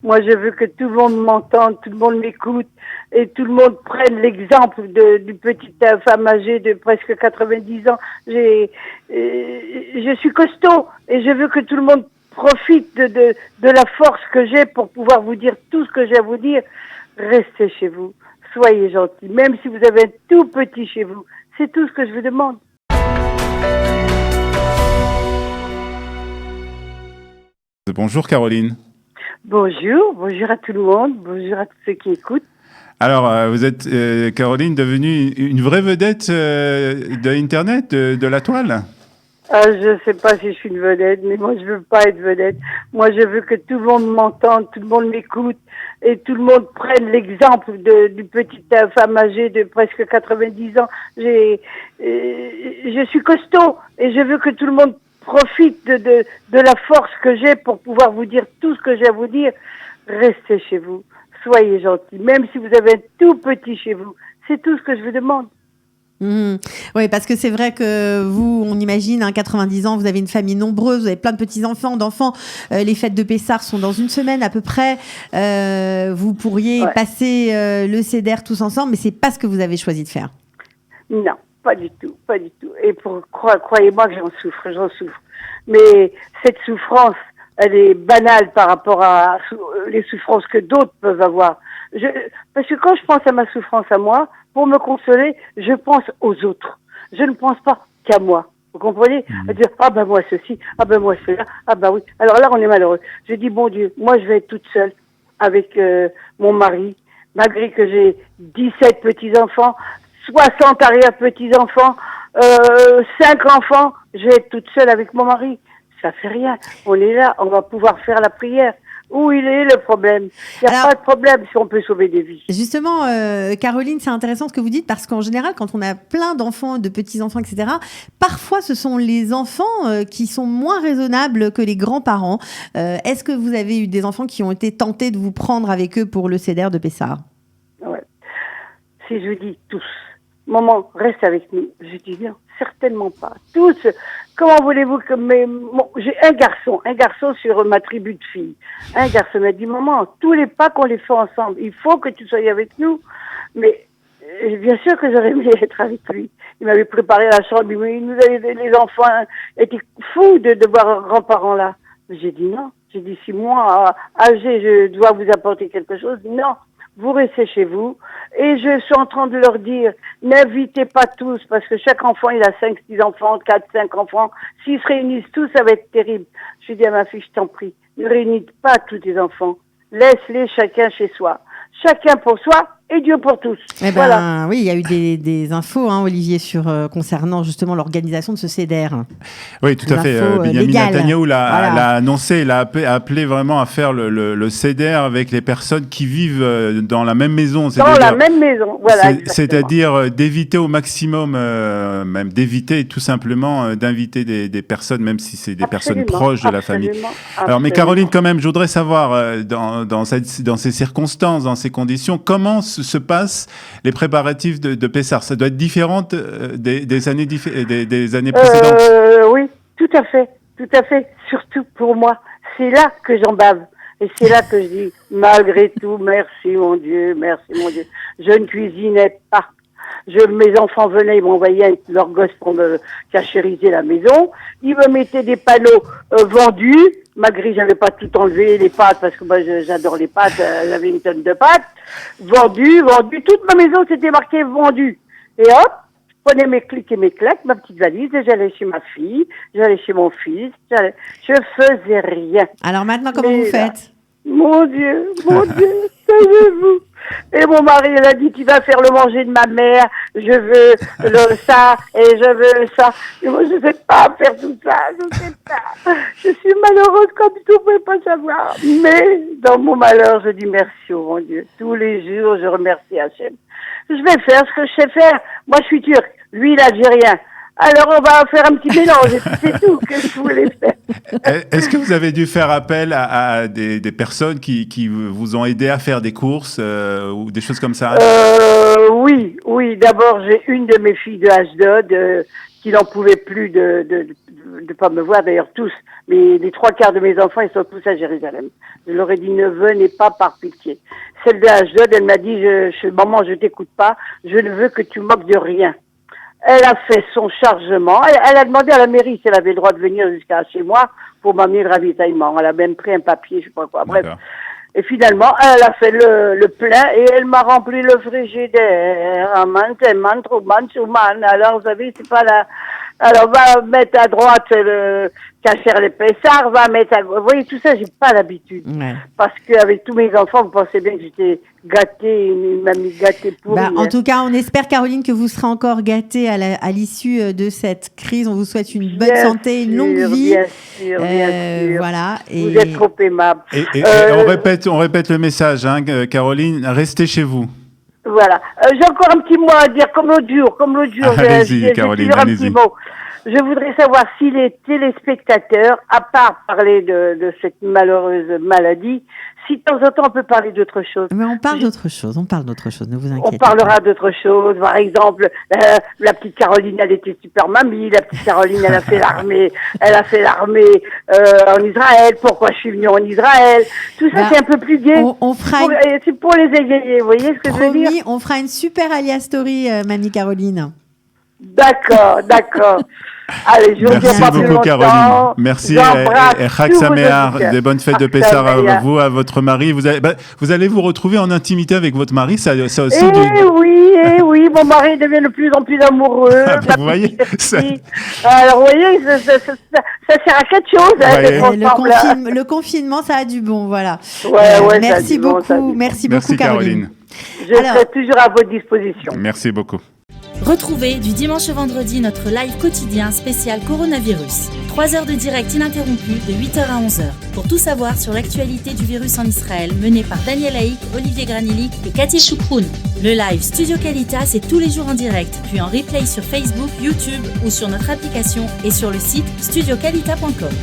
Moi, je veux que tout le monde m'entende, tout le monde m'écoute et tout le monde prenne l'exemple d'une petite femme âgée de presque 90 ans. Je suis costaud et je veux que tout le monde profite de la force que j'ai pour pouvoir vous dire tout ce que j'ai à vous dire. Restez chez vous, soyez gentils, même si vous avez un tout petit chez vous. C'est tout ce que je vous demande. Bonjour Caroline. Bonjour à tout le monde, bonjour à tous ceux qui écoutent. Alors, vous êtes, Caroline, devenue une vraie vedette de Internet, de la toile? Je sais pas si je suis une vedette, mais moi je veux pas être vedette. Moi je veux que tout le monde m'entende, tout le monde m'écoute et tout le monde prenne l'exemple d'une petite femme âgée de presque 90 ans. Je suis costaud et je veux que tout le monde profite de la force que j'ai pour pouvoir vous dire tout ce que j'ai à vous dire. Restez chez vous, soyez gentils, même si vous avez un tout petit chez vous. C'est tout ce que je vous demande. Oui, parce que c'est vrai que vous, on imagine, 90 ans, vous avez une famille nombreuse, vous avez plein de petits-enfants, d'enfants. Les fêtes de Pessard sont dans une semaine à peu près. Vous pourriez passer le Seder tous ensemble, mais c'est pas ce que vous avez choisi de faire. Non, pas du tout, pas du tout. Et croyez-moi que j'en souffre. Mais cette souffrance, elle est banale par rapport à les souffrances que d'autres peuvent avoir. Parce que quand je pense à ma souffrance à moi, pour me consoler, je pense aux autres. Je ne pense pas qu'à moi. Vous comprenez? À dire, ah ben moi ceci, ah ben moi cela, ah ben oui. Alors là, on est malheureux. Je dis, bon Dieu, moi je vais être toute seule avec mon mari, malgré que j'ai 17 petits-enfants, 60 arrière-petits-enfants, 5 enfants, je vais être toute seule avec mon mari. Ça fait rien. On est là, on va pouvoir faire la prière. Où il est le problème? Il n'y a pas de problème si on peut sauver des vies. Justement, Caroline, c'est intéressant ce que vous dites parce qu'en général, quand on a plein d'enfants, de petits-enfants, etc., parfois ce sont les enfants qui sont moins raisonnables que les grands-parents. Est-ce que vous avez eu des enfants qui ont été tentés de vous prendre avec eux pour le Seder de Pessah? Ouais. Si je vous dis tous, maman, reste avec nous. Je dis non, certainement pas. Tous. Comment voulez-vous que j'ai un garçon sur ma tribu de filles. Un garçon m'a dit, maman, tous les pas qu'on les fait ensemble, il faut que tu sois avec nous. Mais bien sûr que j'aurais aimé être avec lui. Il m'avait préparé la chambre, les enfants étaient fous de voir leurs grands-parents là. Mais j'ai dit non. J'ai dit, si moi, âgé, je dois vous apporter quelque chose, non. Vous restez chez vous. Et je suis en train de leur dire, n'invitez pas tous, parce que chaque enfant, il a 5-6 enfants, 4-5 enfants. S'ils se réunissent tous, ça va être terrible. Je dis à ma fille, je t'en prie, ne réunis pas tous tes enfants. Laisse-les chacun chez soi. Chacun pour soi et Dieu pour tous. Eh ben, voilà. Oui, il y a eu des infos, Olivier, concernant justement l'organisation de ce Seder. Oui, tout à fait. Benjamin Netanyahou l'a annoncé, il a appelé vraiment à faire le Seder avec les personnes qui vivent dans la même maison. Dans la même maison, voilà. C'est-à-dire d'éviter au maximum, même d'éviter tout simplement d'inviter des personnes, même si c'est des personnes proches de la famille. Alors, mais Caroline, quand même, je voudrais savoir, dans ces circonstances, dans ces conditions, comment se passent les préparatifs de Pessah? Ça doit être différent des années précédentes. Oui, tout à fait. Surtout pour moi. C'est là que j'en bave. Et c'est là que je dis, malgré tout, merci mon Dieu. Je ne cuisinais pas. Mes enfants venaient, ils m'envoyaient leurs gosses pour me cachériser la maison. Ils me mettaient des panneaux vendus. Malgré j'avais pas tout enlevé, les pâtes, parce que moi j'adore les pâtes, j'avais une tonne de pâtes. Vendu. Toute ma maison c'était marqué vendu. Et hop, je prenais mes clics et mes claques, ma petite valise, et j'allais chez ma fille, j'allais chez mon fils, je faisais rien. Alors maintenant, comment vous faites? Mon Dieu, savez-vous? Et mon mari, il a dit, tu vas faire le manger de ma mère, je veux ça, et je veux ça. Et moi, je sais pas faire tout ça, je sais pas. Je suis malheureuse comme tout, vous pouvez pas savoir. Mais, dans mon malheur, je dis merci au mon Dieu. Tous les jours, je remercie Hachem. Je vais faire ce que je sais faire. Moi, je suis turque. Lui, il est algérien. Alors, on va faire un petit mélange, et puis c'est tout que je voulais faire. Est-ce que vous avez dû faire appel à des personnes qui vous ont aidé à faire des courses ou des choses comme ça? Oui. D'abord, j'ai une de mes filles de Ashdod qui n'en pouvait plus de pas me voir, d'ailleurs tous. Mais les 3/4 de mes enfants, ils sont tous à Jérusalem. Je leur ai dit, ne venez pas par pitié. Celle de Ashdod, elle m'a dit, maman, je t'écoute pas, je ne veux que tu moques de rien. Elle a fait son chargement. Elle a demandé à la mairie si elle avait le droit de venir jusqu'à chez moi pour m'amener le ravitaillement. Elle a même pris un papier, je sais pas quoi. Bref. D'accord. Et finalement, elle a fait le plein et elle m'a rempli le frigidaire. Alors, vous savez, c'est pas la... Alors, va mettre à droite le cachère les Pessards, va mettre à gauche. Vous voyez, tout ça, j'ai pas l'habitude. Ouais. Parce qu'avec tous mes enfants, vous pensez bien que j'étais gâtée, une mamie gâtée pourrie. En tout cas, on espère, Caroline, que vous serez encore gâtée à l'issue de cette crise. On vous souhaite une bonne santé, une longue vie. Bien sûr. Voilà. Vous êtes trop aimable. Et on répète le message, hein, Caroline, restez chez vous. Voilà. J'ai encore un petit mot à dire, comme l'autre jour. Allez-y, Caroline, allez-y. Je voudrais savoir si les téléspectateurs, à part parler de cette malheureuse maladie, si de temps en temps on peut parler d'autre chose. Mais on parle d'autre chose, ne vous inquiétez pas. On parlera d'autre chose. Par exemple, la petite Caroline, elle était super mamie. La petite Caroline, elle a fait l'armée. En Israël. Pourquoi je suis venue en Israël? Tout ça, c'est un peu plus gai. C'est pour les égayer. Vous voyez ce que je veux dire? On fera une super alias story, mamie Caroline. D'accord. Allez, je merci beaucoup, Caroline. Merci et Chag Sameach, des bonnes fêtes de Pessah à vous, à votre mari. Vous allez vous retrouver en intimité avec votre mari, ça aussi. Oui, mon mari devient de plus en plus amoureux. Vous voyez Alors, vous voyez, ça sert à quelque chose. Le confinement, ça a du bon, voilà. Merci beaucoup, merci beaucoup, Caroline. Je serai toujours à votre disposition. Merci beaucoup. Retrouvez du dimanche au vendredi notre live quotidien spécial coronavirus. 3 heures de direct ininterrompu de 8h à 11h. Pour tout savoir sur l'actualité du virus en Israël, mené par Daniel Haïk, Olivier Granillic et Cathy Choukroun. Le live Studio Kalita, c'est tous les jours en direct, puis en replay sur Facebook, YouTube ou sur notre application et sur le site studiokalita.com.